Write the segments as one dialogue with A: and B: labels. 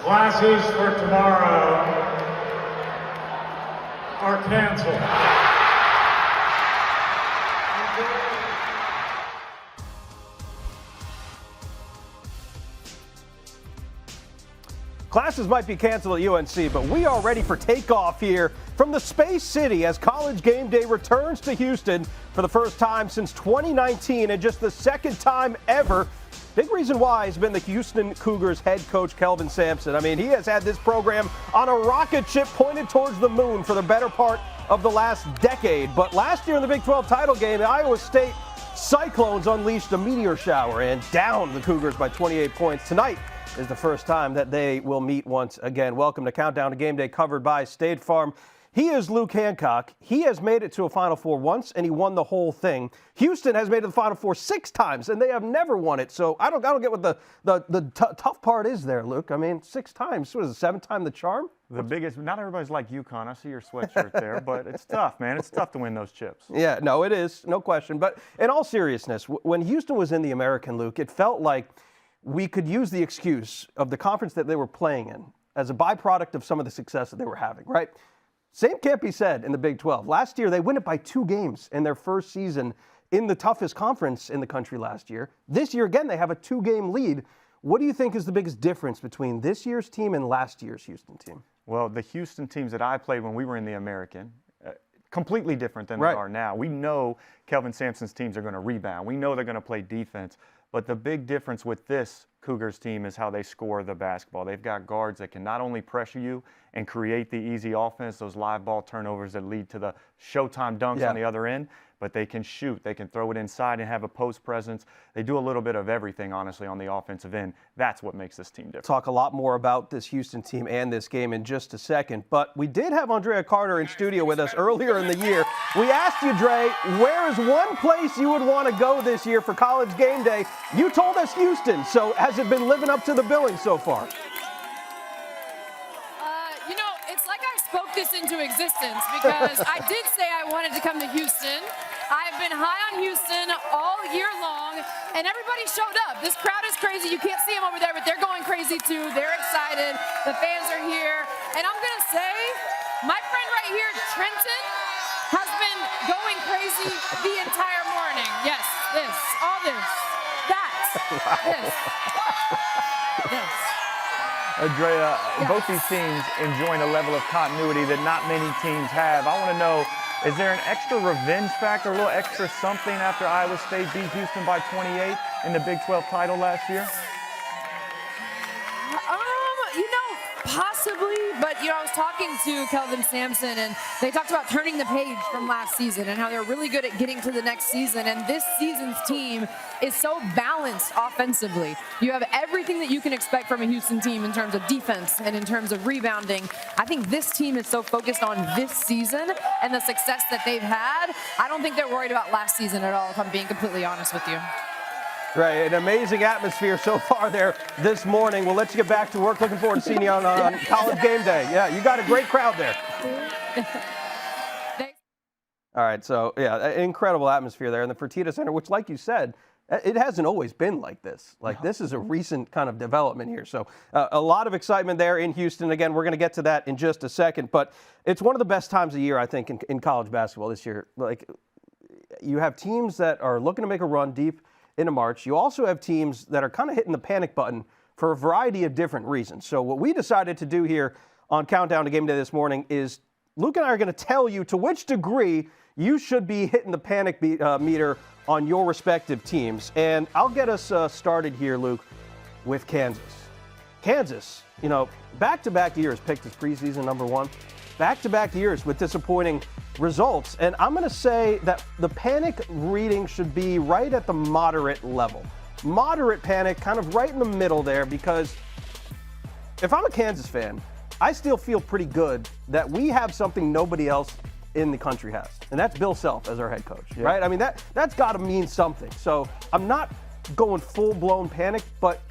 A: Classes for tomorrow are canceled.
B: Classes might be canceled at UNC, but we are ready for takeoff here from the Space City as College Game Day returns to Houston for the first time since 2019 and just the second time ever. Big reason why has been the Houston Cougars head coach Kelvin Sampson. I mean, he has had this program on a rocket ship pointed towards the moon for the better part of the last decade. But last year in the Big 12 title game, the Iowa State Cyclones unleashed a meteor shower and downed the Cougars by 28 points. Tonight is the first time that they will meet once again. Welcome to Countdown to Game Day, covered by State Farm. He is Luke Hancock. He has made it to a Final Four once, and he won the whole thing. Houston has made it to the Final Four 6 times, and they have never won it. So I don't get what the tough part is there, Luke. I mean, 6 times. What is it, 7th time the charm?
C: The biggest. Not everybody's like UConn. I see your sweatshirt there, but it's tough, man. It's tough to win those chips.
B: Yeah, no, it is. No question. But in all seriousness, when Houston was in the American, Luke, it felt like we could use the excuse of the conference that they were playing in as a byproduct of some of the success that they were having, right? Same can't be said in the Big 12. Last year, they win it by 2 games in their first season in the toughest conference in the country last year. This year, again, they have a 2-game lead. What do you think is the biggest difference between this year's team and last year's Houston team?
C: Well, the Houston teams that I played when we were in the American, completely different than they are now. We know Kelvin Sampson's teams are going to rebound. We know they're going to play defense. But the big difference with this Cougars team is how they score the basketball. They've got guards that can not only pressure you and create the easy offense, those live ball turnovers that lead to the showtime dunks on the other end, but they can shoot. They can throw it inside and have a post presence. They do a little bit of everything, honestly, on the offensive end. That's what makes this team different.
B: Talk a lot more about this Houston team and this game in just a second. But we did have Andraya Carter in studio with us earlier in the year. We asked you, Dre, where is one place you would want to go this year for College Game Day? You told us Houston. So has it been living up to the billing so far?
D: Spoke this into existence because I did say I wanted to come to Houston. I've been high on Houston all year long, and everybody showed up. This crowd is crazy. You can't see them over there, but they're going crazy too. They're excited. The fans are here. And I'm going to say, my friend right here, Trenton, has been going crazy the entire morning. Yes, this, all this, that, this, this.
C: Andraya, both these teams enjoying a level of continuity that not many teams have. I want to know, is there an extra revenge factor, a little extra something after Iowa State beat Houston by 28 in the Big 12 title last year?
D: Possibly, but I was talking to Kelvin Sampson, and they talked about turning the page from last season and how they're really good at getting to the next season. And this season's team is so balanced offensively. You have everything that you can expect from a Houston team in terms of defense and in terms of rebounding. I think this team is so focused on this season and the success that they've had. I don't think they're worried about last season at all, if I'm being completely honest with you.
B: Right, an amazing atmosphere so far there this morning. We'll let you get back to work. Looking forward to seeing you on College Game Day. Yeah, you got a great crowd there. All right, so yeah, incredible atmosphere there in the Fertitta Center, which, like you said, it hasn't always been like this. This is a recent kind of development here. So a lot of excitement there in Houston. Again, we're going to get to that in just a second. But it's one of the best times of year, I think, in college basketball this year. You have teams that are looking to make a run deep into March. You also have teams that are kind of hitting the panic button for a variety of different reasons. So what we decided to do here on Countdown to Game Day this morning is Luke and I are going to tell you to which degree you should be hitting the panic meter on your respective teams. And I'll get us started here, Luke, with Kansas. Kansas, back-to-back years picked as preseason number 1. Back-to-back years with disappointing results. And I'm going to say that the panic reading should be right at the moderate level. Moderate panic, kind of right in the middle there, because if I'm a Kansas fan, I still feel pretty good that we have something nobody else in the country has. And that's Bill Self as our head coach, right? I mean, that's got to mean something. So I'm not going full-blown panic, but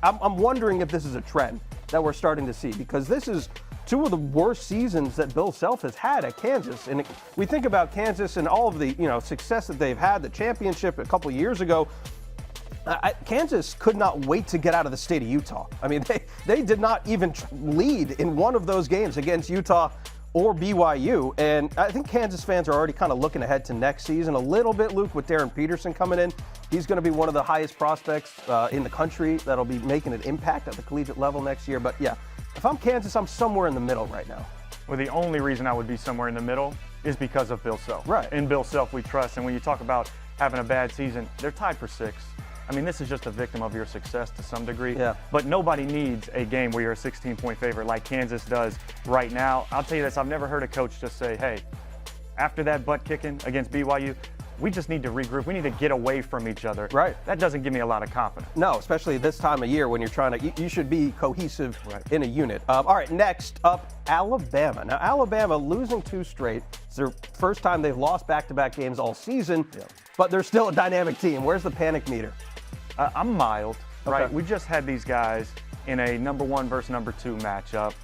B: I'm wondering if this is a trend that we're starting to see, because this is 2 of the worst seasons that Bill Self has had at Kansas. And we think about Kansas and all of the success that they've had, the championship a couple of years ago. Kansas could not wait to get out of the state of Utah. I mean, they did not even lead in one of those games against Utah or BYU. And I think Kansas fans are already kind of looking ahead to next season a little bit, Luke, with Darren Peterson coming in. He's going to be one of the highest prospects in the country that'll be making an impact at the collegiate level next year. But yeah, if I'm Kansas, I'm somewhere in the middle right now.
C: Well, the only reason I would be somewhere in the middle is because of Bill Self.
B: Right.
C: In Bill Self, we trust. And when you talk about having a bad season, they're tied for 6th. I mean, this is just a victim of your success to some degree.
B: Yeah.
C: But nobody needs a game where you're a 16-point favorite like Kansas does right now. I'll tell you this, I've never heard a coach just say, hey, after that butt kicking against BYU, we just need to regroup. We need to get away from each other.
B: Right.
C: That doesn't give me a lot of confidence.
B: No, especially this time of year when you're trying to, you should be cohesive in a unit. All right, next up, Alabama. Now, Alabama losing 2 straight. It's their first time they've lost back-to-back games all season, but they're still a dynamic team. Where's the panic meter?
C: I'm mild, right?
B: Okay.
C: We just had these guys in a number 1 versus number 2 matchup.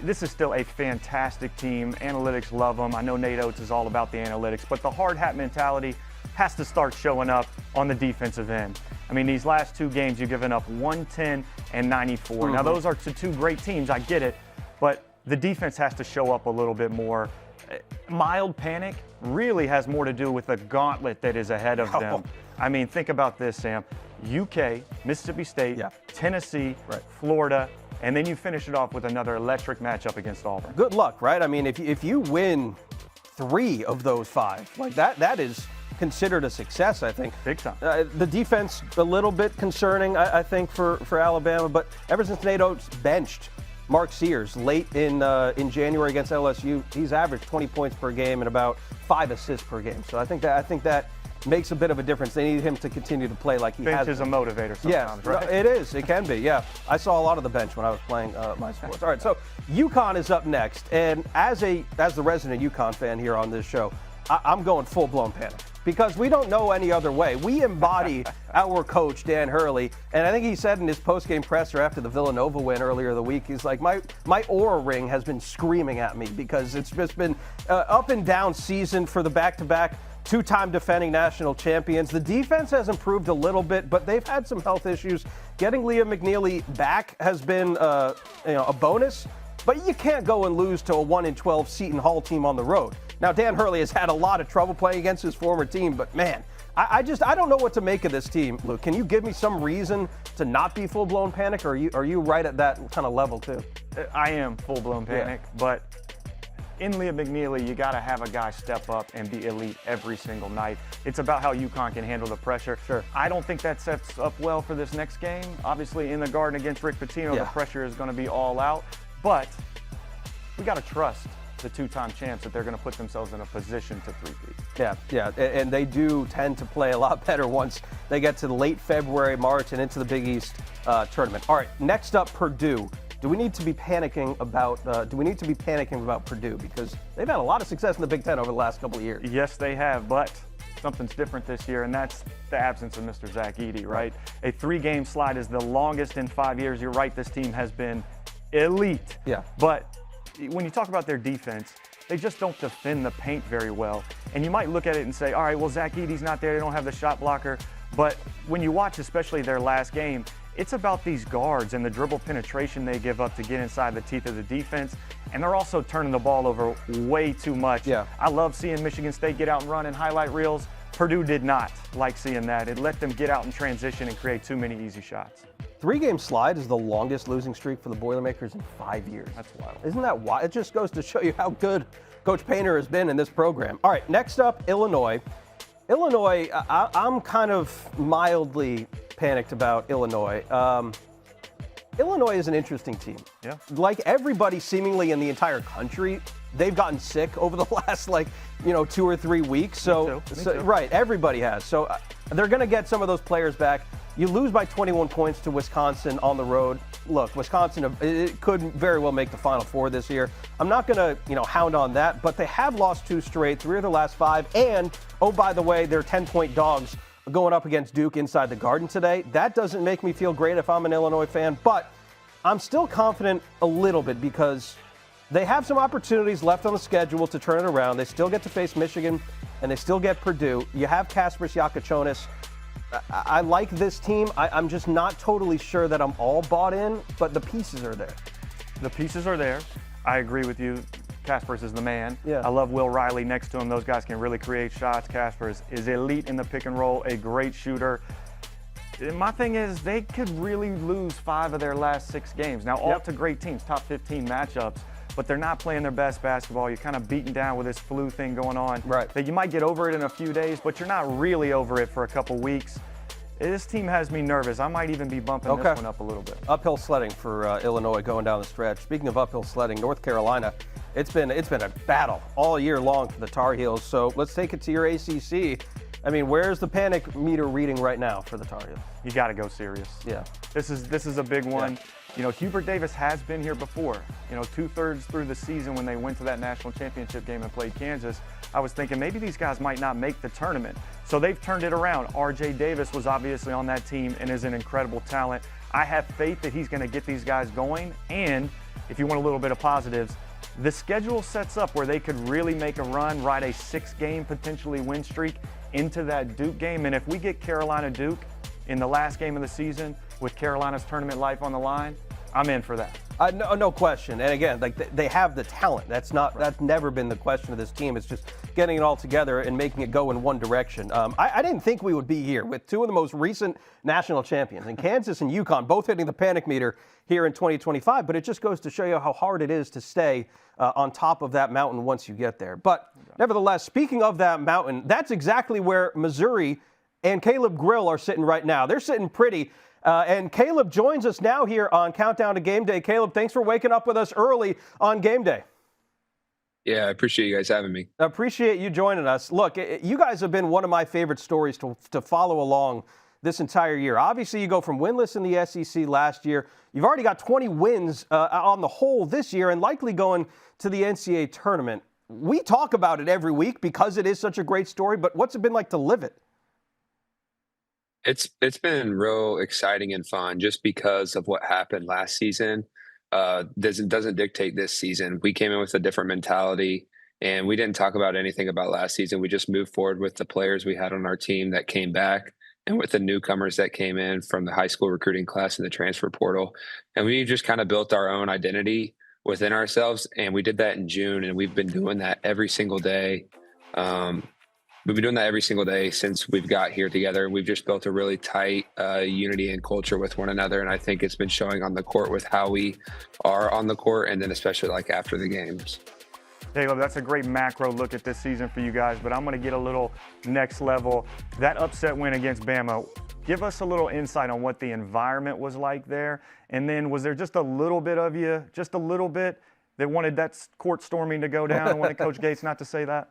C: This is still a fantastic team. Analytics love them. I know Nate Oates is all about the analytics, but the hard hat mentality has to start showing up on the defensive end. I mean, these last 2 games, you've given up 110 and 94.
B: Mm-hmm.
C: Now, those are 2 great teams. I get it, but the defense has to show up a little bit more. Mild panic really has more to do with the gauntlet that is ahead of them. I mean, think about this, Sam. UK, Mississippi State, Tennessee, Florida, and then you finish it off with another electric matchup against Auburn.
B: Good luck, right? I mean, if you win 3 of those 5, like that is considered a success, I think.
C: Big time.
B: The defense, a little bit concerning, I think, for Alabama, but ever since Nate Oates benched Mark Sears late in January against LSU, he's averaged 20 points per game and about 5 assists per game. So I think that makes a bit of a difference. They need him to continue to play like he has.
C: Bench is a motivator sometimes, right?
B: It is. It can be, yeah. I saw a lot of the bench when I was playing my sports. All right, so UConn is up next. And as the resident UConn fan here on this show, I'm going full-blown panic because we don't know any other way. We embody our coach, Dan Hurley, and I think he said in his post-game presser after the Villanova win earlier in the week, he's like, my Oura ring has been screaming at me because it's just been up and down season for the back-to-back 2-time defending national champions. The defense has improved a little bit, but they've had some health issues. Getting Liam McNeely back has been a bonus, but you can't go and lose to a 1-12 Seton Hall team on the road. Now, Dan Hurley has had a lot of trouble playing against his former team, but man, I don't know what to make of this team, Luke. Can you give me some reason to not be full-blown panic, or are you right at that kind of level too?
C: I am full-blown panic, but in Liam McNeely, you got to have a guy step up and be elite every single night. It's about how UConn can handle the pressure.
B: Sure.
C: I don't think that sets up well for this next game. Obviously, in the Garden against Rick Pitino, the pressure is going to be all out. But we got to trust the 2-time champs that they're going to put themselves in a position to three-peat.
B: Yeah, and they do tend to play a lot better once they get to the late February, March, and into the Big East tournament. All right, next up, Purdue. Do we need to be panicking about Purdue because they've had a lot of success in the Big Ten over the last couple of years?
C: Yes, they have, but something's different this year, and that's the absence of Mr. Zach Edey, right? A 3-game slide is the longest in 5 years. You're right, this team has been elite.
B: Yeah.
C: But when you talk about their defense, they just don't defend the paint very well. And you might look at it and say, all right, well, Zach Edey's not there. They don't have the shot blocker. But when you watch especially their last game, it's about these guards and the dribble penetration they give up to get inside the teeth of the defense. And they're also turning the ball over way too much.
B: Yeah.
C: I love seeing Michigan State get out and run in highlight reels. Purdue did not like seeing that. It let them get out and transition and create too many easy shots.
B: 3-game slide is the longest losing streak for the Boilermakers in 5 years.
C: That's wild.
B: Isn't that wild? It just goes to show you how good Coach Painter has been in this program. All right, next up, Illinois. I'm kind of mildly panicked about Illinois. Illinois is an interesting team.
C: Yeah.
B: Like everybody seemingly in the entire country, they've gotten sick over the last 2 or 3 weeks.
C: Me too.
B: Right, everybody has. So they're going to get some of those players back. You lose by 21 points to Wisconsin on the road. Look, Wisconsin, it could very well make the Final Four this year. I'm not going to, hound on that, but they have lost 2 straight, 3 of their last 5. And, oh, by the way, they're 10-point dogs going up against Duke inside the Garden today. That doesn't make me feel great if I'm an Illinois fan, but I'm still confident a little bit because they have some opportunities left on the schedule to turn it around. They still get to face Michigan, and they still get Purdue. You have Kasparis Yakachonis. I like this team. I'm just not totally sure that I'm all bought in, but the pieces are there.
C: The pieces are there. I agree with you. Kaspers is the man.
B: Yeah.
C: I love Will Riley next to him. Those guys can really create shots. Kaspers is elite in the pick and roll, a great shooter. My thing is they could really lose 5 of their last 6 games. Now, all to great teams, top 15 matchups, but they're not playing their best basketball. You're kind of beaten down with this flu thing going on.
B: Right.
C: That you might get over it in a few days, but you're not really over it for a couple weeks. This team has me nervous. I might even be bumping this one up a little bit.
B: Uphill sledding for Illinois going down the stretch. Speaking of uphill sledding, North Carolina, it's been a battle all year long for the Tar Heels. So let's take it to your ACC. I mean, where's the panic meter reading right now for the Tar Heels?
C: You got to go serious.
B: Yeah.
C: This is a big one.
B: Yeah.
C: You know, Hubert Davis has been here before. You know, 2/3 through the season when they went to that national championship game and played Kansas, I was thinking maybe these guys might not make the tournament. So they've turned it around. R.J. Davis was obviously on that team and is an incredible talent. I have faith that he's going to get these guys going. And if you want a little bit of positives, the schedule sets up where they could really make a run, ride a 6-game potentially win streak into that Duke game. And if we get Carolina-Duke in the last game of the season with Carolina's tournament life on the line, I'm in for that.
B: No question. And again, like they have the talent. That's never been the question of this team. It's just getting it all together and making it go in one direction. I didn't think we would be here with 2 of the most recent national champions, and Kansas and UConn both hitting the panic meter here in 2025. But it just goes to show you how hard it is to stay on top of that mountain once you get there. But nevertheless, speaking of that mountain, that's exactly where Missouri and Caleb Grill are sitting right now. They're sitting pretty. And Caleb joins us now here on Countdown to Game Day. Caleb, thanks for waking up with us early on game day.
E: Yeah, I appreciate you guys having me.
B: I appreciate you joining us. Look, you guys have been one of my favorite stories to follow along this entire year. Obviously, you go from winless in the SEC last year. You've already got 20 wins on the whole this year and likely going to the NCAA tournament. We talk about it every week because it is such a great story, but what's it been like to live it?
E: It's been real exciting and fun just because of what happened last season. Doesn't dictate this season. We came in with a different mentality, and we didn't talk about anything about last season. We just moved forward with the players we had on our team that came back and with the newcomers that came in from the high school recruiting class and the transfer portal. And we just kind of built our own identity within ourselves, and we did that in June, and we've been doing that every single day. We've been doing that every single day since we've got here together. We've just built a really tight unity and culture with one another, and I think it's been showing on the court with how we are on the court, and then especially like after the games.
C: Caleb, that's a great macro look at this season for you guys, but I'm going to get a little next level. That upset win against Bama, give us a little insight on what the environment was like there, and then was there just a little bit of you, just a little bit, that wanted that court storming to go down and wanted Coach Gates not to say that?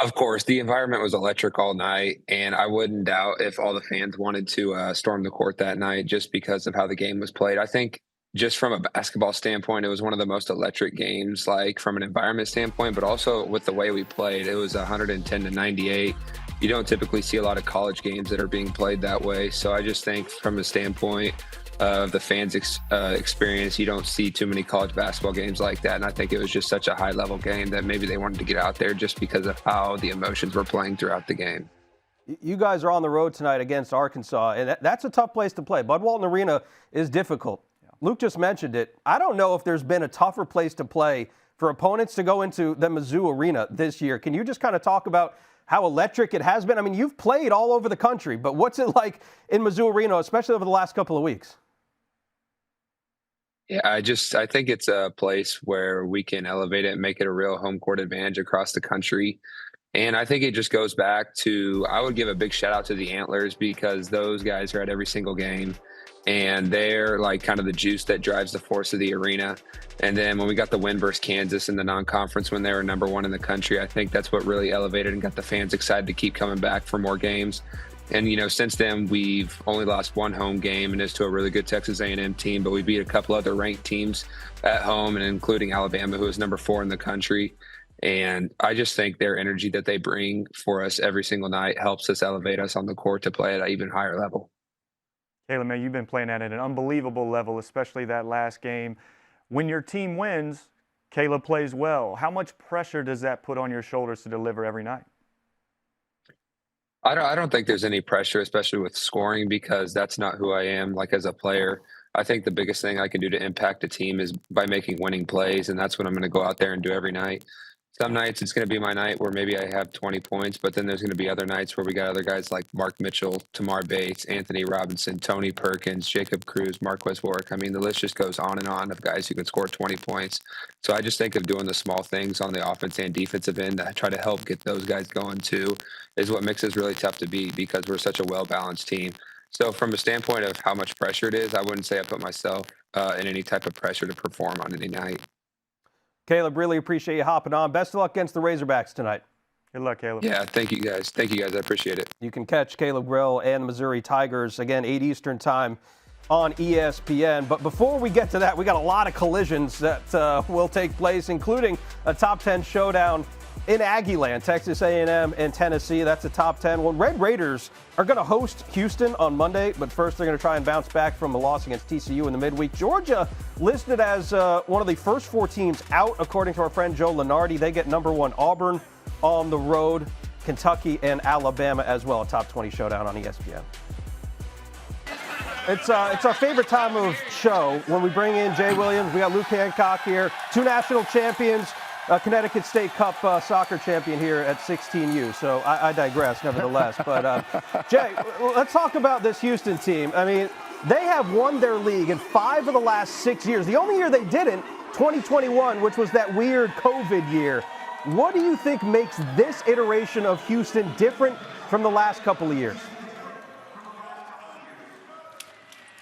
E: Of course, the environment was electric all night, and I wouldn't doubt if all the fans wanted to storm the court that night just because of how the game was played. I think just from a basketball standpoint, it was one of the most electric games, like from an environment standpoint, but also with the way we played. It was 110-98. You don't typically see a lot of college games that are being played that way. So I just think from a standpoint of the fans' experience, you don't see too many college basketball games like that. And I think it was just such a high-level game that maybe they wanted to get out there just because of how the emotions were playing throughout the game.
B: You guys are on the road tonight against Arkansas, and that's a tough place to play. Bud Walton Arena is difficult. Yeah. Luke just mentioned it. I don't know if there's been a tougher place to play for opponents to go into the Mizzou Arena this year. Can you just kind of talk about how electric it has been? I mean, you've played all over the country, but what's it like in Mizzou Arena, especially over the last couple of weeks?
E: Yeah, I think it's a place where we can elevate it and make it a real home court advantage across the country. And I think it just goes back to, I would give a big shout out to the Antlers because those guys are at every single game and they're like kind of the juice that drives the force of the arena. And then when we got the win versus Kansas in the non-conference when they were #1 in the country, I think that's what really elevated and got the fans excited to keep coming back for more games. And, you know, since then, we've only lost one home game, and it's to a really good Texas A&M team, but we beat a couple other ranked teams at home, and including Alabama, who is #4 in the country. And I just think their energy that they bring for us every single night helps us elevate us on the court to play at an even higher level.
C: Caleb, man, you've been playing at an unbelievable level, especially that last game. When your team wins, Caleb plays well. How much pressure does that put on your shoulders to deliver every night?
E: I don't think there's any pressure, especially with scoring, because that's not who I am, like, as a player. I think the biggest thing I can do to impact a team is by making winning plays, and that's what I'm gonna go out there and do every night. Some nights it's gonna be my night where maybe I have 20 points, but then there's gonna be other nights where we got other guys like Mark Mitchell, Tamar Bates, Anthony Robinson, Tony Perkins, Jacob Cruz, Marquez Warwick. I mean, the list just goes on and on of guys who can score 20 points. So I just think of doing the small things on the offense and defensive end that try to help get those guys going too, is what makes us really tough to beat because we're such a well-balanced team. So from a standpoint of how much pressure it is, I wouldn't say I put myself in any type of pressure to perform on any night.
B: Caleb, really appreciate you hopping on. Best of luck against the Razorbacks tonight.
C: Good luck, Caleb.
E: Yeah, thank you guys. Thank you guys. I appreciate it.
B: You can catch Caleb Grill and the Missouri Tigers, again, 8 Eastern time on ESPN. But before we get to that, we got a lot of collisions that will take place, including a top 10 showdown in Aggieland, Texas A&M and Tennessee. That's a top 10. Well, Red Raiders are going to host Houston on Monday, but first they're going to try and bounce back from a loss against TCU in the midweek. Georgia listed as one of the first 4 teams out, according to our friend Joe Lenardi. They get number 1 Auburn on the road, Kentucky and Alabama as well. A top 20 showdown on ESPN. It's our favorite time of show when we bring in Jay Williams. We got Luke Hancock here, 2 national champions. Connecticut State Cup soccer champion here at 16U. So I digress, nevertheless. But Jay, let's talk about this Houston team. I mean, they have won their league in 5 of the last 6 years. The only year they didn't, 2021, which was that weird COVID year. What do you think makes this iteration of Houston different from the last couple of years?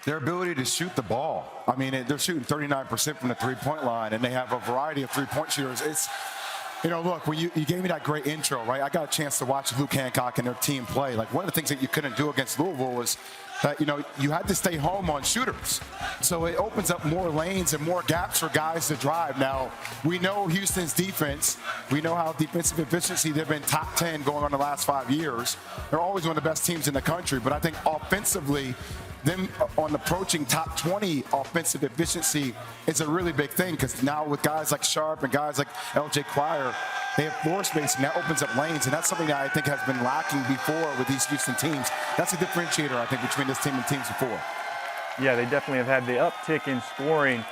F: Their ability to shoot the ball. I mean, they're shooting 39% from the three-point line, and they have a variety of three-point shooters. It's, you know, look, when you gave me that great intro, right? I got a chance to watch Luke Hancock and their team play. Like, one of the things that you couldn't do against Louisville was that, you know, you had to stay home on shooters. So it opens up more lanes and more gaps for guys to drive. Now, we know Houston's defense. We know how defensive efficiency, they've been top 10 going on the last 5 years. They're always one of the best teams in the country. But I think offensively, them on approaching top 20 offensive efficiency is a really big thing, because now with guys like Sharp and guys like LJ Cryer, they have floor space, and that opens up lanes, and that's something that I think has been lacking before with these Houston teams. That's a differentiator, I think, between this team and teams before.
C: Yeah, they definitely have had the uptick in scoring.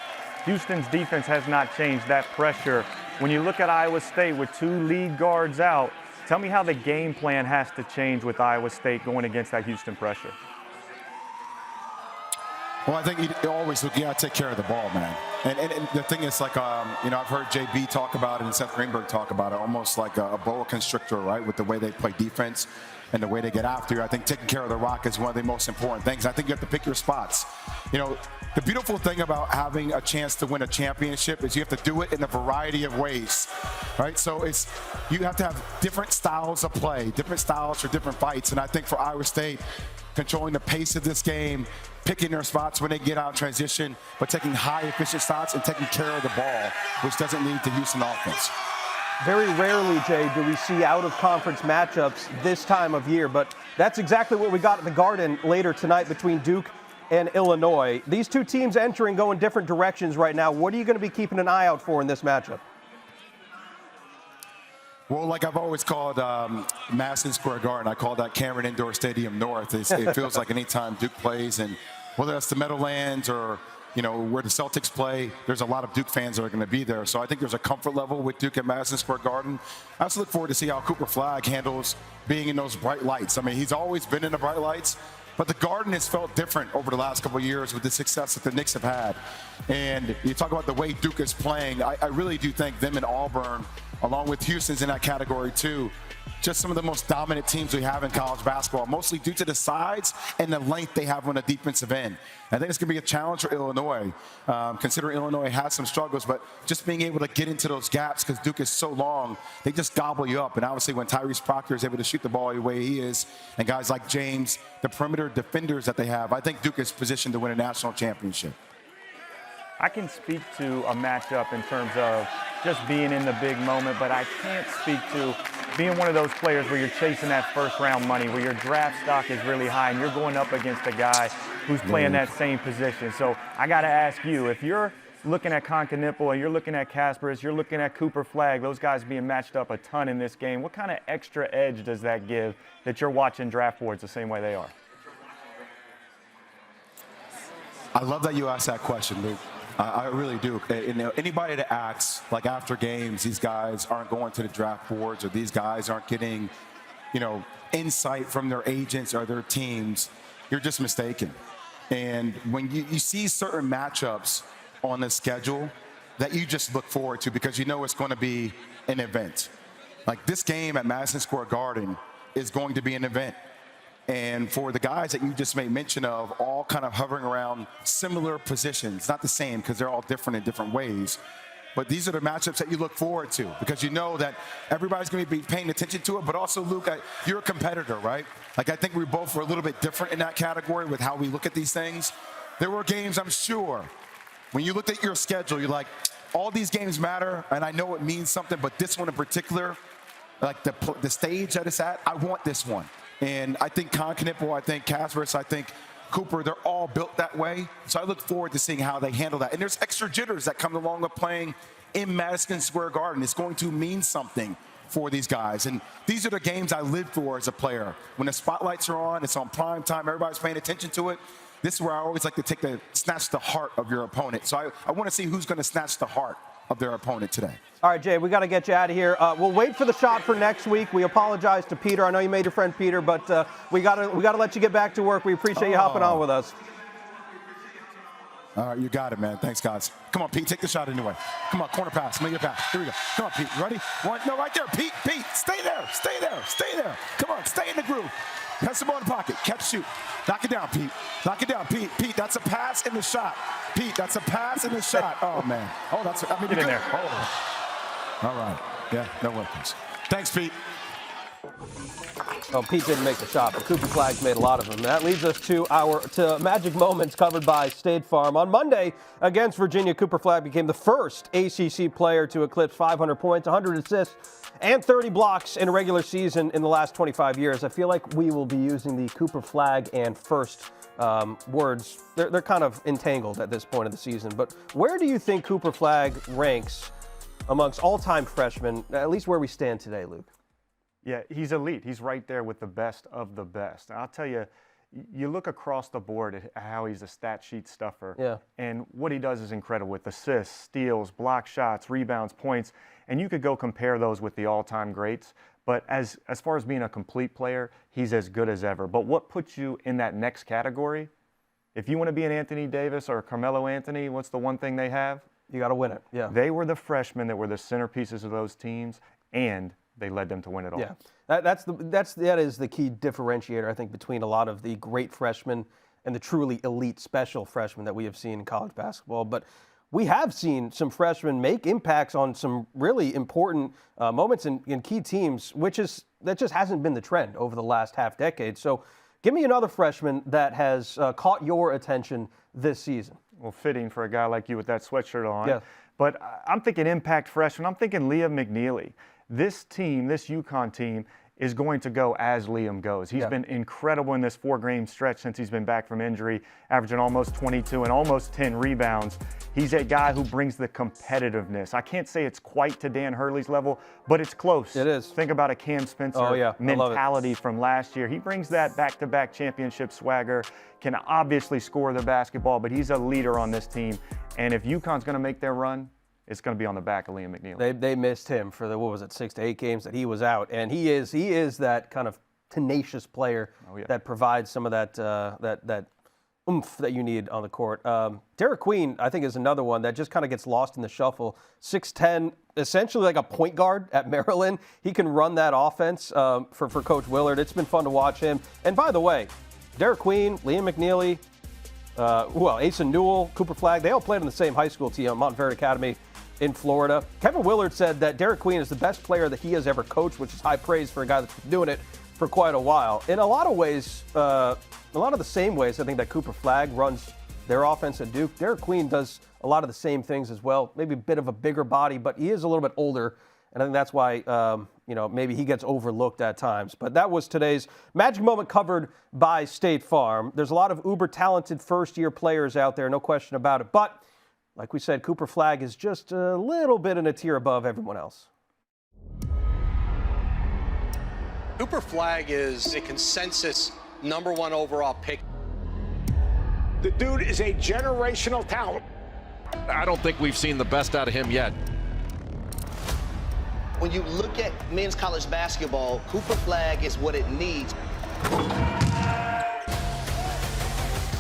C: Houston's defense has not changed that pressure. When you look at Iowa State with 2 lead guards out, tell me how the game plan has to change with Iowa State going against that Houston pressure.
F: Well, I think you always look, you got to take care of the ball, man. And the thing is, like, you know, I've heard JB talk about it and Seth Greenberg talk about it, almost like a boa constrictor, right, with the way they play defense and the way they get after you. I think taking care of the rock is one of the most important things. I think you have to pick your spots. You know, the beautiful thing about having a chance to win a championship is you have to do it in a variety of ways, right? So it's, you have to have different styles of play, different styles for different fights. And I think for Iowa State, controlling the pace of this game, picking their spots when they get out in transition, but taking high efficient shots and taking care of the ball, which doesn't lead to Houston offense.
B: Very rarely, Jay, do we see out-of-conference matchups this time of year, but that's exactly what we got at the Garden later tonight between Duke and Illinois. These 2 teams entering go in different directions right now. What are you going to be keeping an eye out for in this matchup?
F: Well, like I've always called Madison Square Garden, I call that Cameron Indoor Stadium North. It feels like anytime Duke plays, and whether that's the Meadowlands or, you know, where the Celtics play, there's a lot of Duke fans that are going to be there. So I think there's a comfort level with Duke at Madison Square Garden. I also look forward to see how Cooper Flagg handles being in those bright lights. I mean, he's always been in the bright lights, but the Garden has felt different over the last couple of years with the success that the Knicks have had. And you talk about the way Duke is playing, I really do think them and Auburn, along with Houston's in that category too, just some of the most dominant teams we have in college basketball, mostly due to the size and the length they have on the defensive end. I think it's going to be a challenge for Illinois, considering Illinois has some struggles, but just being able to get into those gaps because Duke is so long, they just gobble you up. And obviously when Tyrese Proctor is able to shoot the ball the way he is, and guys like James, the perimeter defenders that they have, I think Duke is positioned to win a national championship.
C: I can speak to a matchup in terms of just being in the big moment, but I can't speak to being one of those players where you're chasing that first round money, where your draft stock is really high and you're going up against a guy who's playing that same position. So I got to ask you, if you're looking at Concanipple and you're looking at Kasparis, you're looking at Cooper Flagg, those guys being matched up a ton in this game. What kind of extra edge does that give that you're watching draft boards the same way they are?
F: I love that you asked that question, Luke. I really do. Anybody that acts like after games, these guys aren't going to the draft boards or these guys aren't getting, insight from their agents or their teams, you're just mistaken. And when you see certain matchups on the schedule that you just look forward to because you know it's going to be an event. Like this game at Madison Square Garden is going to be an event. And for the guys that you just made mention of, all kind of hovering around similar positions, not the same because they're all different in different ways, but these are the matchups that you look forward to because you know that everybody's going to be paying attention to it, but also, Luke, you're a competitor, right? Like I think we both were a little bit different in that category with how we look at these things. There were games, I'm sure, when you looked at your schedule, you're like, all these games matter, and I know it means something, but this one in particular, like the stage that it's at, I want this one. And I think Concanipple, I think Kasparis, I think Cooper, they're all built that way. So I look forward to seeing how they handle that. And there's extra jitters that come along with playing in Madison Square Garden. It's going to mean something for these guys. And these are the games I live for as a player. When the spotlights are on, it's on prime time, everybody's paying attention to it. This is where I always like to snatch the heart of your opponent. So I want to see who's going to snatch the heart of their opponent today.
B: All right, Jay, we got to get you out of here. We'll wait for the shot for next week. We apologize to Peter. I know you made your friend Peter, but we got to let you get back to work. We appreciate you hopping on with us.
F: All right, you got it, man. Thanks, guys. Come on, Pete, take the shot anyway. Come on, corner pass, make it pass. Here we go. Come on, Pete, ready? One, no, right there, Pete, stay there, stay there, stay there. Come on, stay in the groove. Press the ball in the pocket, catch, shoot. Knock it down, Pete. Knock it down, Pete. Pete, that's a pass in the shot. Pete, that's a pass in the shot. Oh, man. Oh,
C: Get in there.
F: All right. Yeah, no weapons. Thanks, Pete.
B: Well, Pete didn't make the shot, but Cooper Flagg made a lot of them. That leads us to Magic Moments covered by State Farm. On Monday against Virginia, Cooper Flagg became the first ACC player to eclipse 500 points, 100 assists, and 30 blocks in a regular season in the last 25 years. I feel like we will be using the Cooper Flagg and first words. They're kind of entangled at this point of the season. But where do you think Cooper Flagg ranks amongst all-time freshmen, at least where we stand today, Luke?
C: Yeah, he's elite. He's right there with the best of the best. And I'll tell you, you look across the board at how he's a stat sheet stuffer.
B: Yeah.
C: And what he does is incredible with assists, steals, block shots, rebounds, points. And you could go compare those with the all-time greats. But as far as being a complete player, he's as good as ever. But what puts you in that next category? If you want to be an Anthony Davis or a Carmelo Anthony, what's the one thing they have?
B: You got to win it. Yeah.
C: They were the freshmen that were the centerpieces of those teams, and they led them to win it all.
B: Yeah, that is the key differentiator, I think, between a lot of the great freshmen and the truly elite special freshmen that we have seen in college basketball. But we have seen some freshmen make impacts on some really important moments in key teams, that just hasn't been the trend over the last half decade. So give me another freshman that has caught your attention this season.
C: Well, fitting for a guy like you with that sweatshirt on.
B: Yeah.
C: But I'm thinking impact freshman. I'm thinking Liam McNeely. This team, this UConn team, is going to go as Liam goes. He's been incredible in this 4-game stretch since he's been back from injury, averaging almost 22 and almost 10 rebounds. He's a guy who brings the competitiveness. I can't say it's quite to Dan Hurley's level, but it's close.
B: It is.
C: Think about a Cam Spencer mentality
B: it.
C: from last year. He brings that back-to-back championship swagger, can obviously score the basketball, but he's a leader on this team. And if UConn's going to make their run, it's going to be on the back of Liam McNeely.
B: They missed him for the 6 to 8 games that he was out, and he is that kind of tenacious player that provides some of that oomph that you need on the court. Derek Queen, I think, is another one that just kind of gets lost in the shuffle. 6'10", essentially like a point guard at Maryland. He can run that offense for Coach Willard. It's been fun to watch him. And by the way, Derek Queen, Liam McNeely, Asa Newell, Cooper Flagg, they all played on the same high school team, Montverde Academy in Florida. Kevin Willard said that Derek Queen is the best player that he has ever coached, which is high praise for a guy that's been doing it for quite a while. In a lot of ways, a lot of the same ways I think that Cooper Flagg runs their offense at Duke, Derek Queen does a lot of the same things as well. Maybe a bit of a bigger body, but he is a little bit older, and I think that's why maybe he gets overlooked at times. But that was today's Magic Moment covered by State Farm. There's a lot of uber talented first-year players out there, no question about it. But like we said, Cooper Flagg is just a little bit in a tier above everyone else.
G: Cooper Flagg is a consensus #1 overall pick.
H: The dude is a generational talent.
I: I don't think we've seen the best out of him yet.
J: When you look at men's college basketball, Cooper Flagg is what it needs.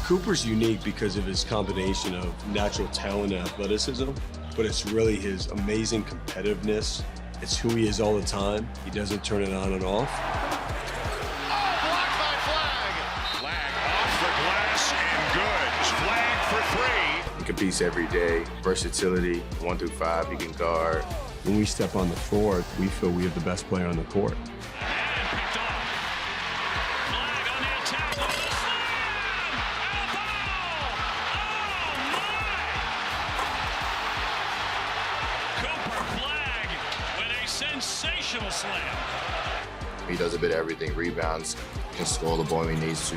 K: Cooper's unique because of his combination of natural talent and athleticism, but it's really his amazing competitiveness. It's who he is all the time. He doesn't turn it on and off.
I: Oh, blocked by Flagg. Flagg off the glass and good. Flagg for three.
K: He competes every day. Versatility, 1 through 5, he can guard. When we step on the floor, we feel we have the best player on the court.
I: Sensational slam.
K: He does a bit of everything, rebounds, can score the ball when he needs to.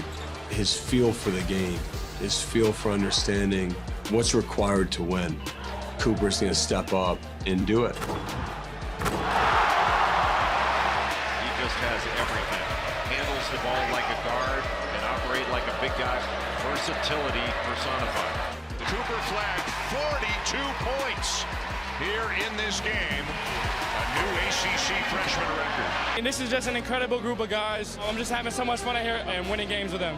K: His feel for the game, his feel for understanding what's required to win. Cooper's going to step up and do it.
I: He just has everything. Handles the ball like a guard and operate like a big guy. Versatility personified. Cooper Flagg, 42 points here in this game. A new ACC freshman record.
L: And this is just an incredible group of guys. I'm just having so much fun out here and winning games with them.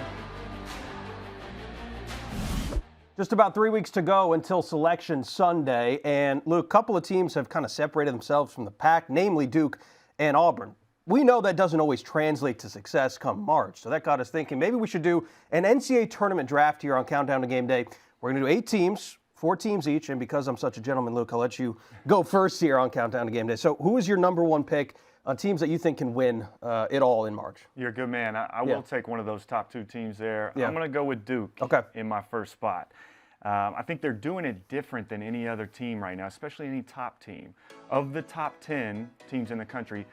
B: Just about 3 weeks to go until Selection Sunday. And Luke, a couple of teams have kind of separated themselves from the pack, namely Duke and Auburn. We know that doesn't always translate to success come March. So that got us thinking maybe we should do an NCAA tournament draft here on Countdown to Game Day. We're going to do 8 teams. 4 teams each, and because I'm such a gentleman, Luke, I'll let you go first here on Countdown to Game Day. So who is your #1 pick on teams that you think can win it all in March?
C: You're a good man. I will take one of those top 2 teams there.
B: Yeah.
C: I'm going to go with Duke in my first spot. I think they're doing it different than any other team right now, especially any top team. Of the top 10 teams in the country,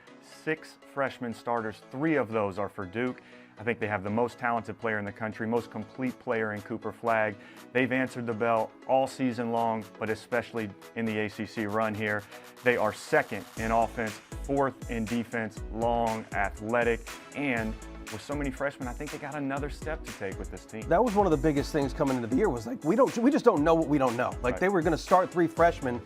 C: 6 freshman starters, 3 of those are for Duke. I think they have the most talented player in the country, most complete player in Cooper Flagg. They've answered the bell all season long, but especially in the ACC run here. They are 2nd in offense, 4th in defense, long, athletic, and with so many freshmen, I think they got another step to take with this team.
B: That was one of the biggest things coming into the year was like, we just don't know what we don't know. Like they were going to start 3 freshmen,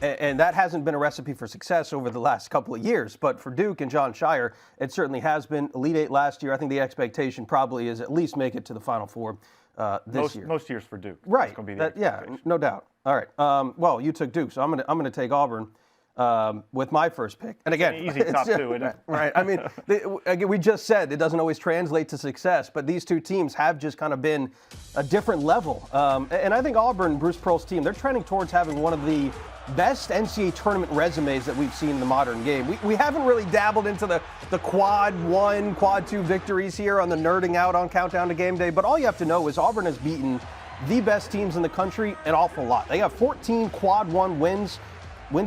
B: and that hasn't been a recipe for success over the last couple of years. But for Duke and John Shire, it certainly has been. Elite 8 last year. I think the expectation probably is at least make it to the Final Four this year.
C: Most years for Duke.
B: Right.
C: That's gonna be the
B: yeah, no doubt. All right. Well, you took Duke, so I'm gonna take Auburn with my first pick. And again,
C: it's an easy top 2, isn't it?
B: Right. I mean, again, we just said it doesn't always translate to success, but these 2 teams have just kind of been a different level. And I think Auburn, Bruce Pearl's team, they're trending towards having one of the best NCAA tournament resumes that we've seen in the modern game. We haven't really dabbled into the quad 1, quad 2 victories here on the nerding out on Countdown to Game Day, but all you have to know is Auburn has beaten the best teams in the country an awful lot. They have 14 quad 1 wins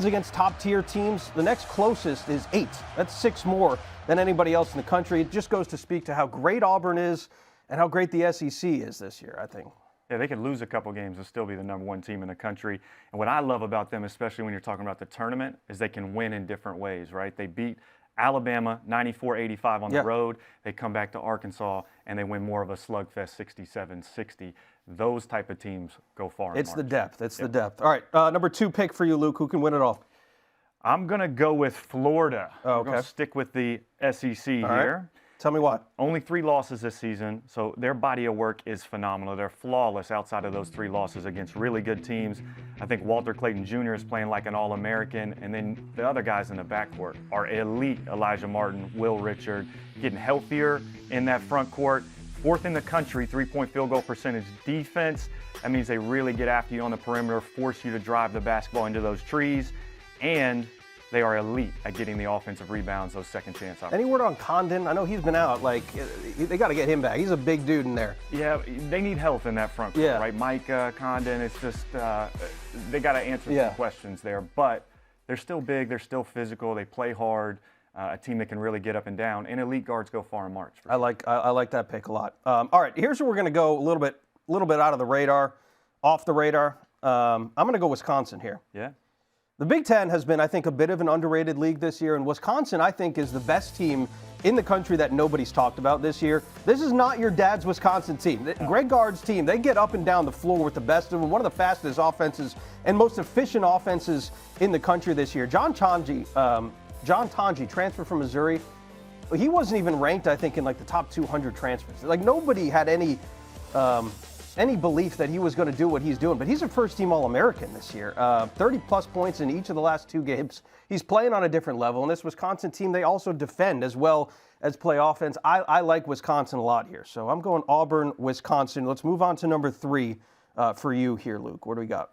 B: against top tier teams. The next closest is 8. That's 6 more than anybody else in the country. It just goes to speak to how great Auburn is and how great the SEC is this year, I think.
C: Yeah, they could lose a couple games and still be the #1 team in the country. And what I love about them, especially when you're talking about the tournament, is they can win in different ways, right? They beat Alabama 94-85 on the road. They come back to Arkansas and they win more of a slugfest 67-60. Those type of teams go far.
B: It's the depth. It's the depth. All right, #2 pick for you, Luke. Who can win it all?
C: I'm going to go with Florida.
B: Oh,
C: We're going to stick with the SEC here.
B: Right. Tell me what.
C: Only 3 losses this season, so their body of work is phenomenal. They're flawless outside of those 3 losses against really good teams. I think Walter Clayton Jr. is playing like an All-American, and then the other guys in the backcourt are elite. Elijah Martin, Will Richard, getting healthier in that front court. 4th in the country, 3-point field goal percentage defense. That means they really get after you on the perimeter, force you to drive the basketball into those trees, and they are elite at getting the offensive rebounds, those second chance opportunities.
B: Any word on Condon? I know he's been out. Like, they got to get him back. He's a big dude in there.
C: Yeah, they need health in that front court, right? Mike Condon, it's just, they got to answer some questions there. But they're still big, they're still physical, they play hard. A team that can really get up and down, and elite guards go far in March.
B: I like that pick a lot. All right, here's where we're going to go a little bit out of the radar, off the radar. I'm going to go Wisconsin here.
C: Yeah.
B: The Big Ten has been, I think, a bit of an underrated league this year, and Wisconsin, I think, is the best team in the country that nobody's talked about this year. This is not your dad's Wisconsin team. No. Greg Gard's team, they get up and down the floor with the best of them, one of the fastest offenses and most efficient offenses in the country this year. John Tonji, transfer from Missouri, he wasn't even ranked, I think, in like the top 200 transfers. Like nobody had any belief that he was going to do what he's doing, but he's a first-team All-American this year. 30-plus points in each of the last 2 games. He's playing on a different level, and this Wisconsin team, they also defend as well as play offense. I like Wisconsin a lot here, so I'm going Auburn, Wisconsin. Let's move on to number 3 for you here, Luke. What do we got?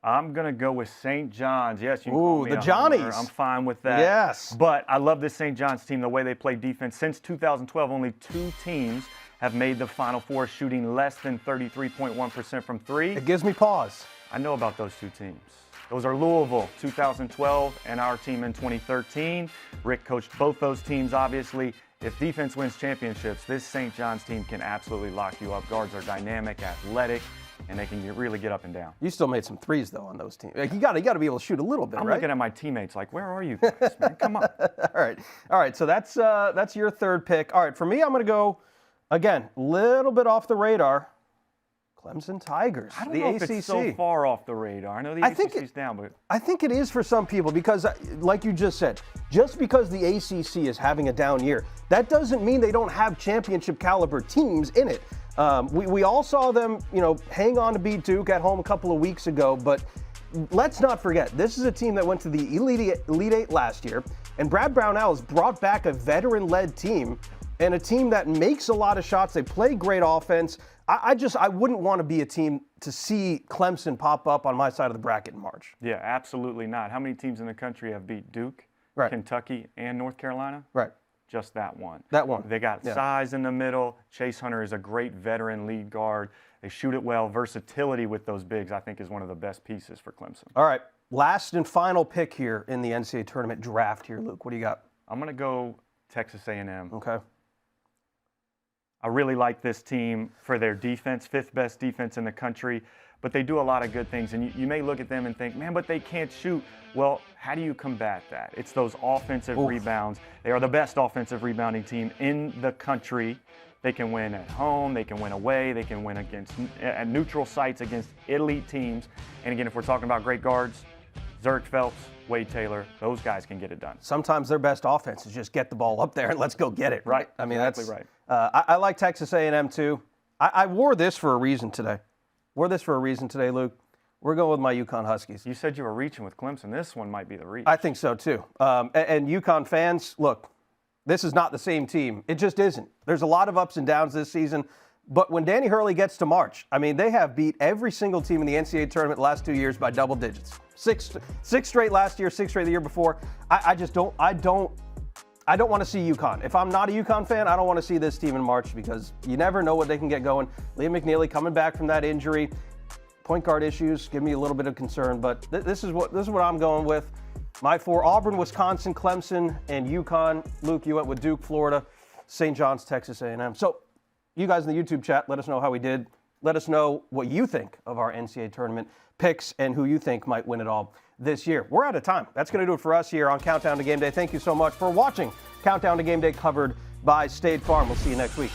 C: I'm going to go with St. John's. Yes, you can call me
B: the Johnnies.
C: I'm fine with that.
B: Yes.
C: But I love this St. John's team, the way they play defense. Since 2012, only 2 teams have made the Final Four shooting less than 33.1% from 3.
B: It gives me pause.
C: I know about those 2 teams. Those are Louisville, 2012, and our team in 2013. Rick coached both those teams, obviously. If defense wins championships, this St. John's team can absolutely lock you up. Guards are dynamic, athletic, and they can really get up and down.
B: You still made some threes, though, on those teams. Like, you got to be able to shoot a little bit,
C: I'm
B: right?
C: looking at my teammates like, where are you guys, man? Come on.
B: All right. So that's your 3rd pick. All right, for me, I'm going to go, again, a little bit off the radar. Clemson Tigers,
C: I don't
B: the
C: know
B: ACC.
C: if it's so far off the radar. I know the ACC's down, but
B: I think it is for some people because, like you just said, just because the ACC is having a down year, that doesn't mean they don't have championship caliber teams in it. We all saw them, hang on to beat Duke at home a couple of weeks ago, but let's not forget, this is a team that went to the Elite Eight last year, and Brad Brownell has brought back a veteran-led team and a team that makes a lot of shots. They play great offense. I wouldn't want to be a team to see Clemson pop up on my side of the bracket in March.
C: Yeah, absolutely not. How many teams in the country have beat Duke,
B: right,
C: Kentucky, and North Carolina?
B: Right.
C: Just that one.
B: That one.
C: They got size in the middle. Chase Hunter is a great veteran lead guard. They shoot it well. Versatility with those bigs, I think, is one of the best pieces for Clemson.
B: All right. Last and final pick here in the NCAA tournament draft here, Luke. What do you got?
C: I'm going to go Texas A&M.
B: Okay.
C: I really like this team for their defense, 5th best defense in the country, but they do a lot of good things. And you may look at them and think, man, but they can't shoot. Well, how do you combat that? It's those offensive rebounds. They are the best offensive rebounding team in the country. They can win at home. They can win away. They can win at neutral sites against elite teams. And again, if we're talking about great guards, Zerk Phelps, Wade Taylor, those guys can get it done.
B: Sometimes their best offense is just get the ball up there and let's go get it.
C: Right.
B: I mean,
C: exactly
B: that's
C: right.
B: I like Texas A&M too. I wore this for a reason today. Luke. We're going with my UConn Huskies.
C: You said you were reaching with Clemson. This one might be the reach.
B: I think so too. And UConn fans, look, this is not the same team. It just isn't. There's a lot of ups and downs this season. But when Danny Hurley gets to March, I mean, they have beat every single team in the NCAA tournament the last 2 years by double digits. Six straight last year, 6 straight the year before. I don't want to see UConn. If I'm not a UConn fan, I don't want to see this team in March because you never know what they can get going. Liam McNeely coming back from that injury. Point guard issues give me a little bit of concern, but this is what I'm going with. My 4: Auburn, Wisconsin, Clemson, and UConn. Luke, you went with Duke, Florida, St. John's, Texas A&M. So you guys in the YouTube chat, let us know how we did. Let us know what you think of our NCAA tournament picks and who you think might win it all this year. We're out of time. That's going to do it for us here on Countdown to Game Day. Thank you so much for watching Countdown to Game Day, covered by State Farm. We'll see you next week.